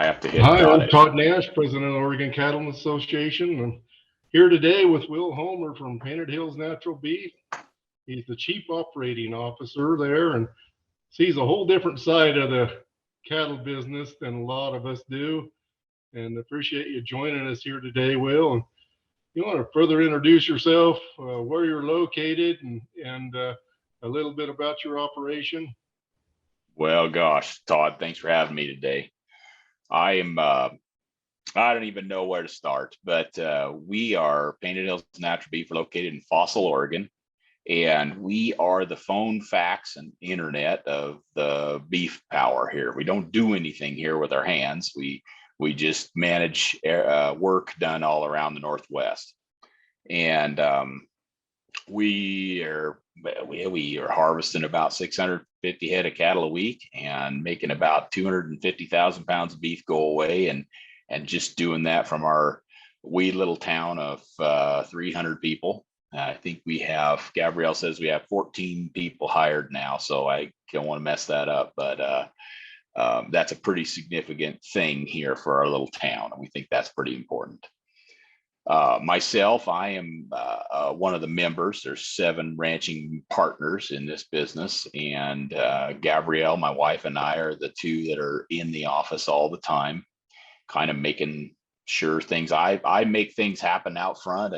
I have to hit Hi, got I'm it. Todd Nash, President of the Oregon Cattlemen's Association. I'm here today with Will Homer from Painted Hills Natural Beef. He's the Chief Operating Officer there and sees a whole different side of the cattle business than a lot of us do. And appreciate you joining us here today, Will. And you want to further introduce yourself, where you're located, and a little bit about your operation? Well, gosh, Todd, thanks for having me today. I am, I don't even know where to start, but we are Painted Hills Natural Beef. We're located in Fossil, Oregon, and we are the phone, fax, and internet of the beef power here. We don't do anything here with our hands. We just manage work done all around the Northwest. And we are harvesting about 650 head of cattle a week and making about 250,000 pounds of beef go away, and just doing that from our wee little town of 300 people. I think we have, Gabrielle says we have 14 people hired now, so I don't want to mess that up, but that's a pretty significant thing here for our little town, and we think that's pretty important. Myself, I am one of the members. There's 7 ranching partners in this business, and Gabrielle, my wife, and I are the 2 that are in the office all the time, kind of making sure things. I make things happen out front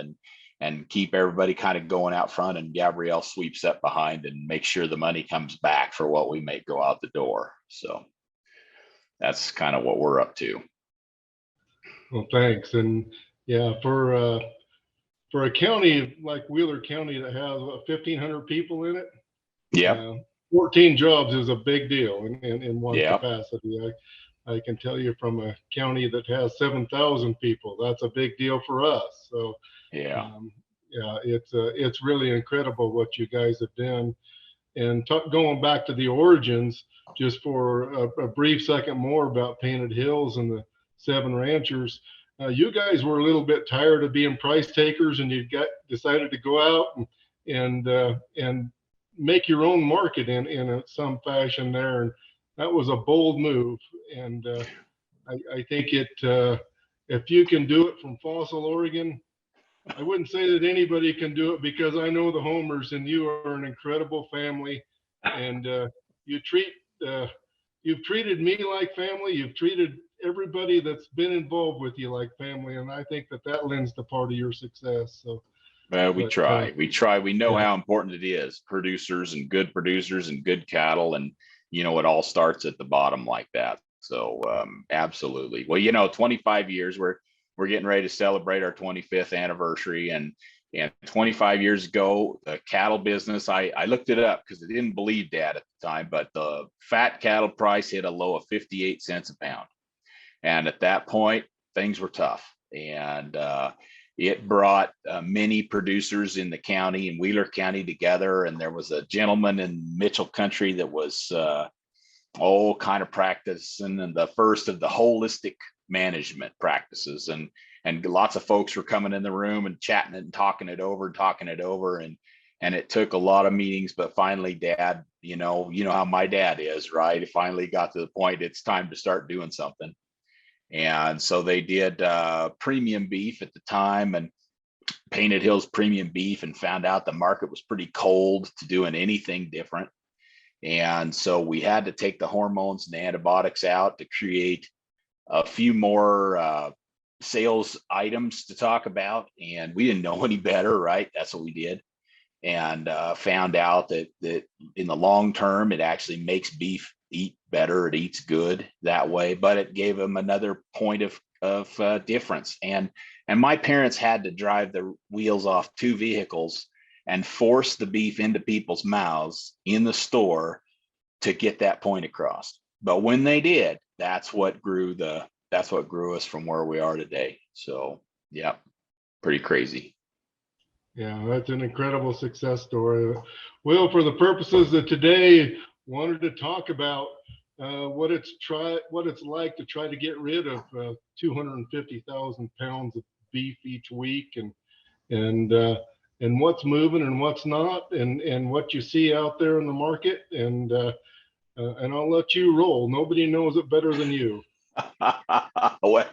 and keep everybody kind of going out front, and Gabrielle sweeps up behind and makes sure the money comes back for what we make go out the door. So that's kind of what we're up to. Well, thanks. And yeah, for a county like Wheeler County that has 1,500 people in it, Yeah. 14 jobs is a big deal in one Yep. capacity. I can tell you from a county that has 7,000 people, that's a big deal for us. So Yeah. yeah, it's really incredible what you guys have done. And going back to the origins, just for a brief second more about Painted Hills and the 7 ranchers. You guys were a little bit tired of being price takers, and you decided to go out and make your own market in some fashion there, and that was a bold move. And I think if you can do it from Fossil, Oregon, I wouldn't say that anybody can do it, because I know the Homers, and you are an incredible family, and you've treated me like family. You've treated everybody that's been involved with you like family, and I think that lends to part of your success. So we try. We know yeah. how important it is. Producers and good cattle, and it all starts at the bottom like that. So absolutely. Well, 25 years. We're getting ready to celebrate our 25th anniversary, and 25 years ago, the cattle business, I looked it up because I didn't believe Dad at the time, but the fat cattle price hit a low of 58 cents a pound. And at that point, things were tough. And it brought many producers in the county, in Wheeler County, together. And there was a gentleman in Mitchell Country that was kind of practicing, and the first of the holistic management practices. And lots of folks were coming in the room and chatting it and talking it over. And it took a lot of meetings, but finally Dad, you know how my dad is, right? It finally got to the point it's time to start doing something. And so they did premium beef at the time, and Painted Hills premium beef, and found out the market was pretty cold to doing anything different. And so we had to take the hormones and the antibiotics out to create a few more sales items to talk about. And we didn't know any better, right? That's what we did. And found out that in the long term, it actually makes beef eat better. It eats good that way, but it gave them another point of difference. And my parents had to drive the wheels off 2 vehicles and force the beef into people's mouths in the store to get that point across. But when they did, that's what grew us from where we are today. So yeah, pretty crazy. Yeah, that's an incredible success story. Well, for the purposes of today, wanted to talk about what it's like to try to get rid of 250,000 pounds of beef each week, and what's moving and what's not, and what you see out there in the market. And I'll let you roll. Nobody knows it better than you. Well,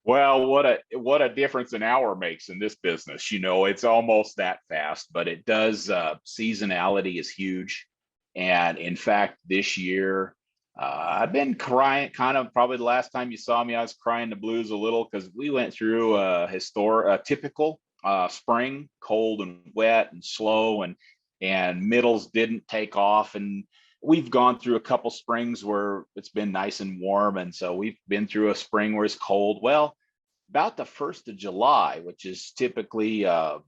well, what a difference an hour makes in this business. It's almost that fast, but it does. Seasonality is huge, and in fact, this year, I've been crying. Kind of probably the last time you saw me, I was crying the blues a little because we went through a typical spring, cold and wet and slow, and middles didn't take off, and we've gone through a couple springs where it's been nice and warm. And so we've been through a spring where it's cold. Well, about the 1st of July, which is typically a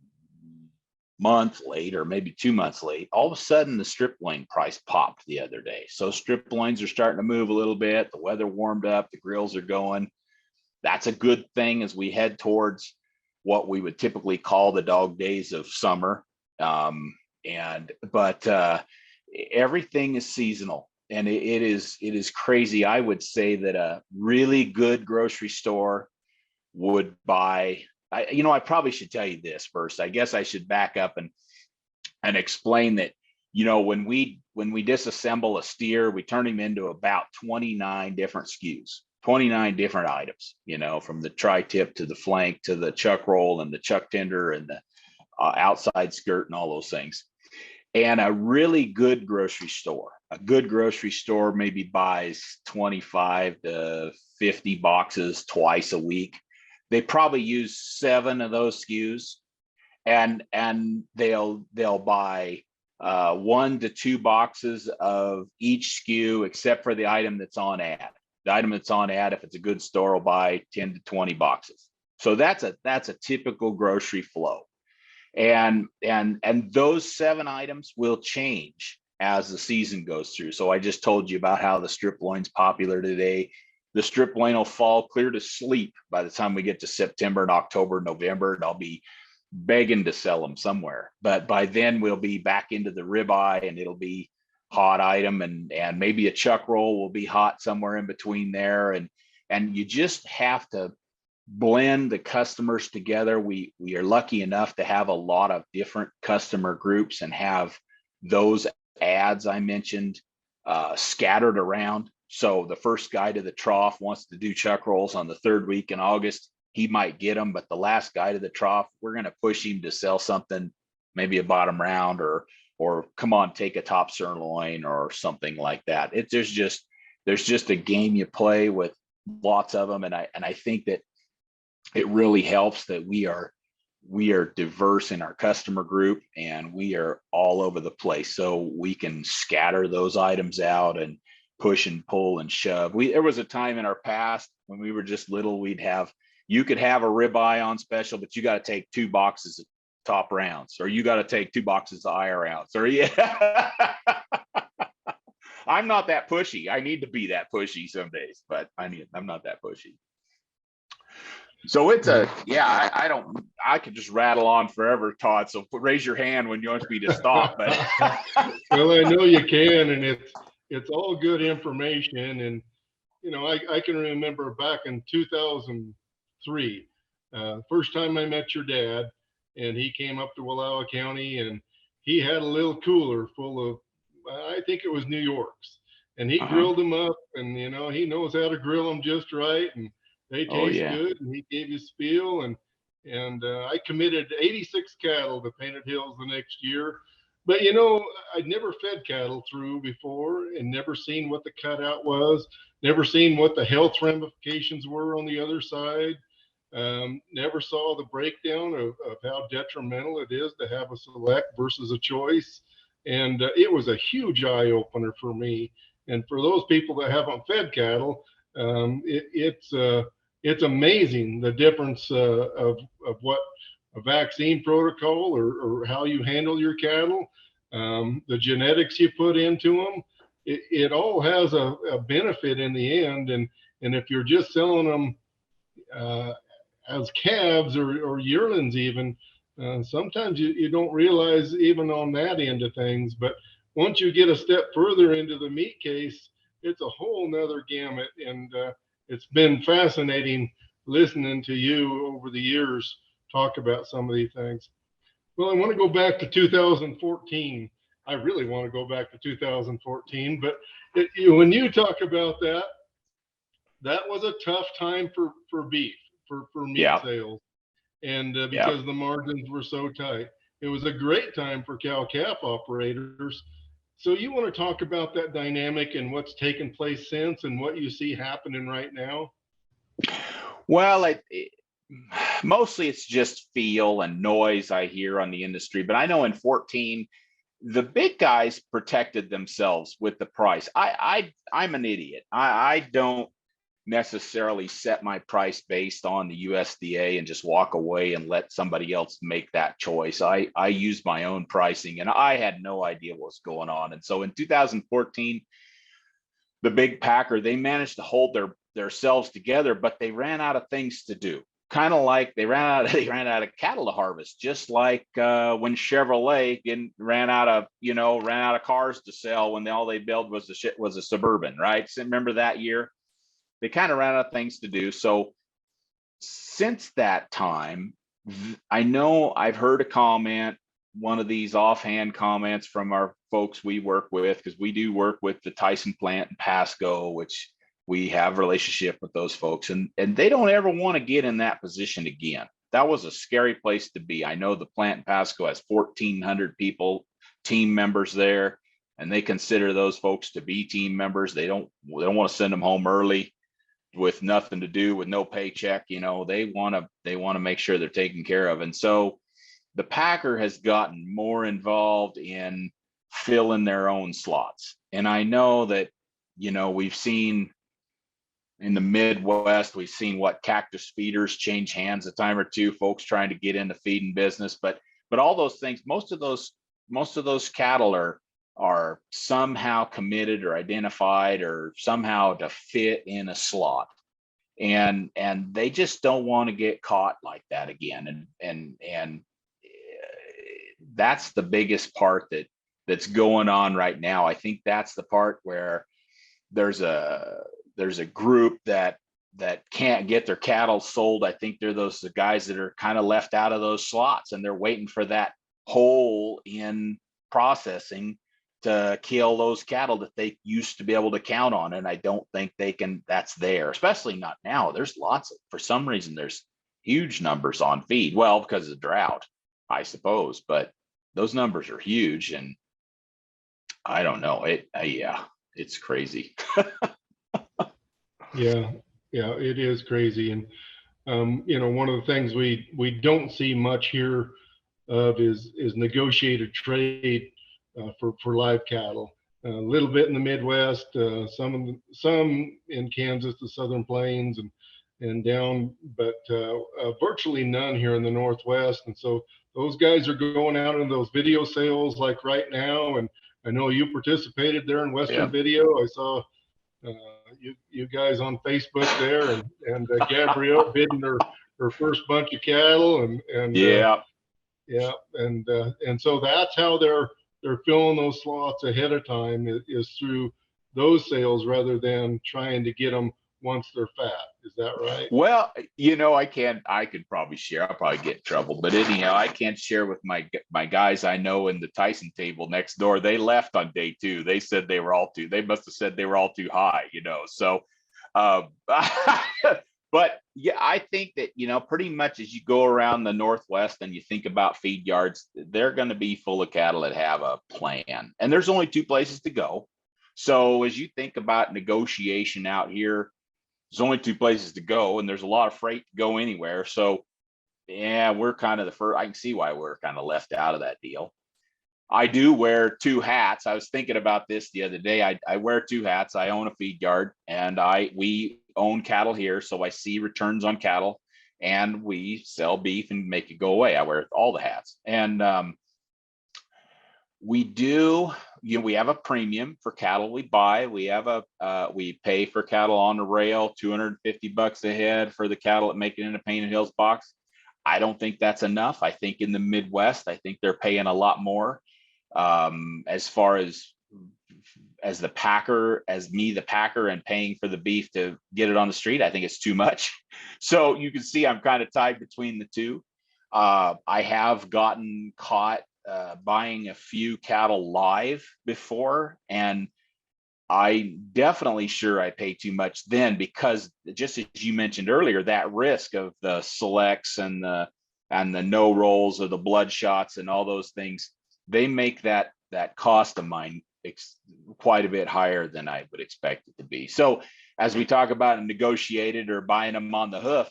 month late or maybe 2 months late, all of a sudden the strip loin price popped the other day. So strip loins are starting to move a little bit. The weather warmed up, the grills are going. That's a good thing as we head towards what we would typically call the dog days of summer. But everything is seasonal, and it is crazy. I would say that a really good grocery store would buy. I probably should tell you this first. I guess I should back up and explain that. When we disassemble a steer, we turn him into about 29 different SKUs, 29 different items. From the tri-tip to the flank to the chuck roll and the chuck tender and the outside skirt and all those things. And a really good grocery store, maybe buys 25 to 50 boxes twice a week. They probably use 7 of those SKUs, and they'll buy 1 to 2 boxes of each SKU, except for the item that's on ad. The item that's on ad, if it's a good store, will buy 10 to 20 boxes. So that's a typical grocery flow. And those 7 items will change as the season goes through. So I just told you about how the strip loin's popular today. The strip loin will fall clear to sleep by the time we get to September and October, November, and I'll be begging to sell them somewhere. But by then we'll be back into the ribeye, and it'll be hot item, and maybe a chuck roll will be hot somewhere in between there. And you just have to blend the customers together. We are lucky enough to have a lot of different customer groups and have those ads I mentioned scattered around. So the first guy to the trough wants to do chuck rolls on the 3rd week in August, he might get them, but the last guy to the trough, we're going to push him to sell something, maybe a bottom round, or come on, take a top sirloin or something like that. There's just a game you play with lots of them, and I think that it really helps that we are diverse in our customer group, and we are all over the place, so we can scatter those items out and push and pull and shove. There was a time in our past when we were just little, you could have a ribeye on special, but you got to take 2 boxes of top rounds, or you got to take 2 boxes of eye rounds, or yeah. I'm not that pushy. I need to be that pushy some days, but I'm not that pushy. So it's I could just rattle on forever, Todd. So raise your hand when you want me to stop. But well, I know you can, and it's all good information. And I can remember back in 2003, first time I met your dad, and he came up to Wallowa County, and he had a little cooler full of, I think it was New York's, and he grilled them up, and he knows how to grill them just right, and they taste good. And he gave his spiel, and I committed 86 cattle to Painted Hills the next year. But I'd never fed cattle through before, and never seen what the cutout was, never seen what the health ramifications were on the other side. Never saw the breakdown of how detrimental it is to have a select versus a choice. And it was a huge eye opener for me. And for those people that haven't fed cattle, it's amazing the difference of what a vaccine protocol or how you handle your cattle, the genetics you put into them. It all has a benefit in the end. And if you're just selling them as calves or yearlings even, sometimes you don't realize even on that end of things. But once you get a step further into the meat case, it's a whole nother gamut. And it's been fascinating listening to you over the years talk about some of these things. Well, I want to go back to 2014. I really want to go back to 2014, but when you talk about that, that was a tough time for beef, for meat Yeah. sales, and Yeah. because the margins were so tight. It was a great time for cow calf operators. So you want to talk about that dynamic and what's taken place since and what you see happening right now? Well, mostly it's just feel and noise I hear on the industry, but I know in 14, the big guys protected themselves with the price. I'm an idiot. I don't necessarily set my price based on the USDA and just walk away and let somebody else make that choice. I use my own pricing, and I had no idea what was going on. And so in 2014, the big packer, they managed to hold their selves together, but they ran out of things to do. Kind of like they ran out of cattle to harvest, just like when Chevrolet ran out of cars to sell when all they built was a Suburban, right? So remember that year? They kind of ran out of things to do. So since that time, I know I've heard a comment, one of these offhand comments from our folks we work with, because we do work with the Tyson plant in Pasco, which we have a relationship with those folks, and they don't ever want to get in that position again. That was a scary place to be. I know the plant in Pasco has 1,400 people, team members there, and they consider those folks to be team members. They don't want to send them home early with nothing to do, with no paycheck. They want to make sure they're taken care of. And so the packer has gotten more involved in filling their own slots. And I know that, we've seen in the Midwest, we've seen what cactus feeders change hands a time or two, folks trying to get into feeding business, but all those things, most of those cattle are somehow committed or identified or somehow to fit in a slot, and they just don't want to get caught like that again. And that's the biggest part that's going on right now. I think that's the part where there's a group that can't get their cattle sold. I think they're the guys that are kind of left out of those slots, and they're waiting for that hole in processing to kill those cattle that they used to be able to count on. And I don't think that's there, especially not now. For some reason, there's huge numbers on feed. Well, because of drought, I suppose, but those numbers are huge. And I don't know, yeah, it's crazy. Yeah, yeah, it is crazy. And one of the things we don't see much here of is negotiated trade for live cattle. A little bit in the Midwest, some in Kansas, the Southern Plains, and down, but virtually none here in the Northwest. And so those guys are going out in those video sales like right now. And I know you participated there in Western Yeah. Video. I saw you guys on Facebook there, and Gabrielle bidding her first bunch of cattle, and Yeah. yeah, and so that's how they're filling those slots ahead of time is through those sales rather than trying to get them once they're fat. Is that right? Well, I could probably share. I'll probably get in trouble, but anyhow, I can't share with my guys I know in the Tyson table next door. They left on day 2. They said they must have said they were all too high, so, but yeah, I think that, pretty much as you go around the Northwest and you think about feed yards, they're going to be full of cattle that have a plan, and there's only 2 places to go. So as you think about negotiation out here, there's only 2 places to go, and there's a lot of freight to go anywhere. So yeah, we're kind of the first. I can see why we're kind of left out of that deal. I do wear 2 hats. I was thinking about this the other day. I wear 2 hats. I own a feed yard, and we own cattle here, so I see returns on cattle, and we sell beef and make it go away. I wear all the hats, and we have a premium for cattle we buy. We pay for cattle on the rail, $250 a head for the cattle that make it into Painted Hills box. I don't think that's enough. I think in the Midwest, I think they're paying a lot more. As far as the packer, and paying for the beef to get it on the street, I think it's too much. So you can see I'm kind of tied between the two. I have gotten caught buying a few cattle live before, and I definitely sure I pay too much then, because just as you mentioned earlier, that risk of the selects and the no rolls or the blood shots and all those things, they make that cost of mine quite a bit higher than I would expect it to be. So as we talk about negotiated or buying them on the hoof,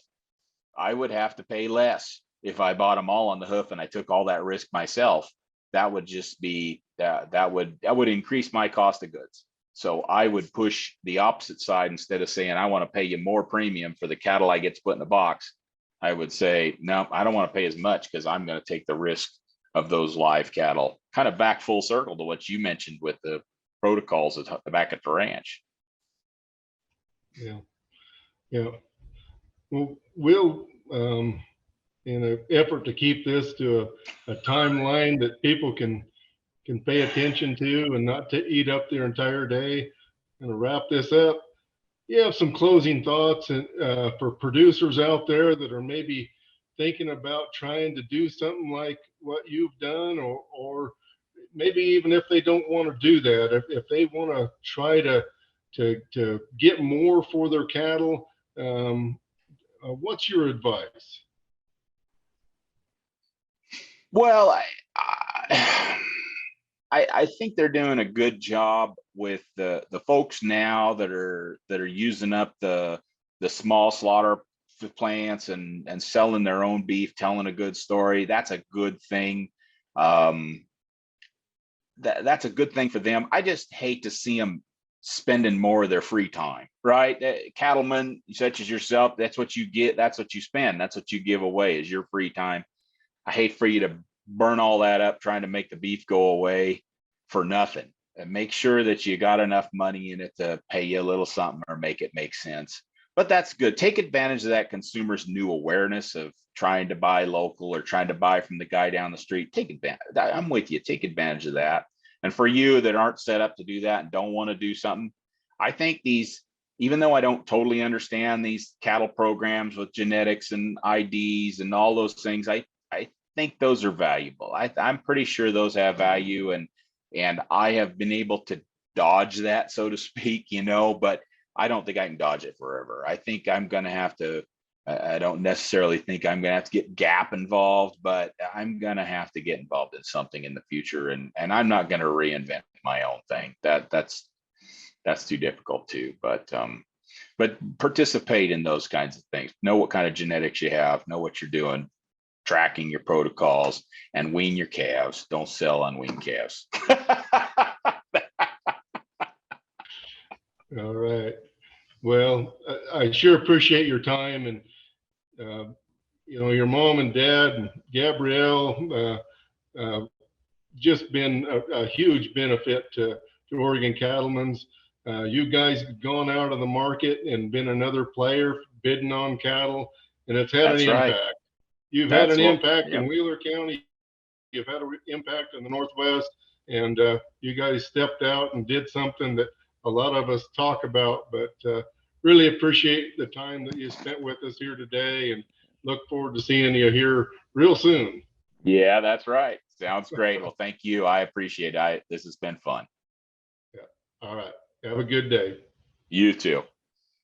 I would have to pay less if I bought them all on the hoof and I took all that risk myself. That would just be that would increase my cost of goods. So I would push the opposite side. Instead of saying I want to pay you more premium for the cattle I get to put in the box, I would say no, I don't want to pay as much because I'm going to take the risk of those live cattle. Kind of back full circle to what you mentioned with the protocols back at the ranch. Yeah. Yeah. Well, we'll, in an effort to keep this to a timeline that people can pay attention to and not to eat up their entire day, I'm gonna wrap this up. You have some closing thoughts for producers out there that are maybe thinking about trying to do something like what you've done, or maybe even if they don't want to do that, if they want to try to get more for their cattle, what's your advice? Well, I think they're doing a good job with the folks now that are using up the small slaughter plants and selling their own beef, telling a good story. That's a good thing. That's a good thing for them. I just hate to see them spending more of their free time, right? Cattlemen such as yourself, that's what you get. That's what you spend. That's what you give away is your free time. I hate for you to burn all that up trying to make the beef go away for nothing. And make sure that you got enough money in it to pay you a little something or make it make sense. But that's good. Take advantage of that consumer's new awareness of trying to buy local or trying to buy from the guy down the street. Take advantage. I'm with you. Take advantage of that. And for you that aren't set up to do that and don't want to do something, I think even though I don't totally understand these cattle programs with genetics and IDs and all those things, I think those are valuable. I'm pretty sure those have value, and I have been able to dodge that, so to speak, but I don't think I can dodge it forever. I think I'm going to have to, I don't necessarily think I'm going to have to get GAP involved, but I'm going to have to get involved in something in the future. And I'm not going to reinvent my own thing. That's too difficult too, but participate in those kinds of things. Know what kind of genetics you have, know what you're doing, tracking your protocols, and wean your calves. Don't sell unweaned calves. All right. Well, I sure appreciate your time, and your mom and dad and Gabrielle just been a huge benefit to Oregon Cattlemen's. You guys have gone out of the market and been another player bidding on cattle, and it's had an impact. You've had an impact in Wheeler County. You've had an impact in the Northwest, and you guys stepped out and did something that a lot of us talk about, but really appreciate the time that you spent with us here today, and look forward to seeing you here real soon. Yeah, that's right. Sounds great. Well, thank you. I appreciate it. This has been fun. Yeah. All right. Have a good day. You too.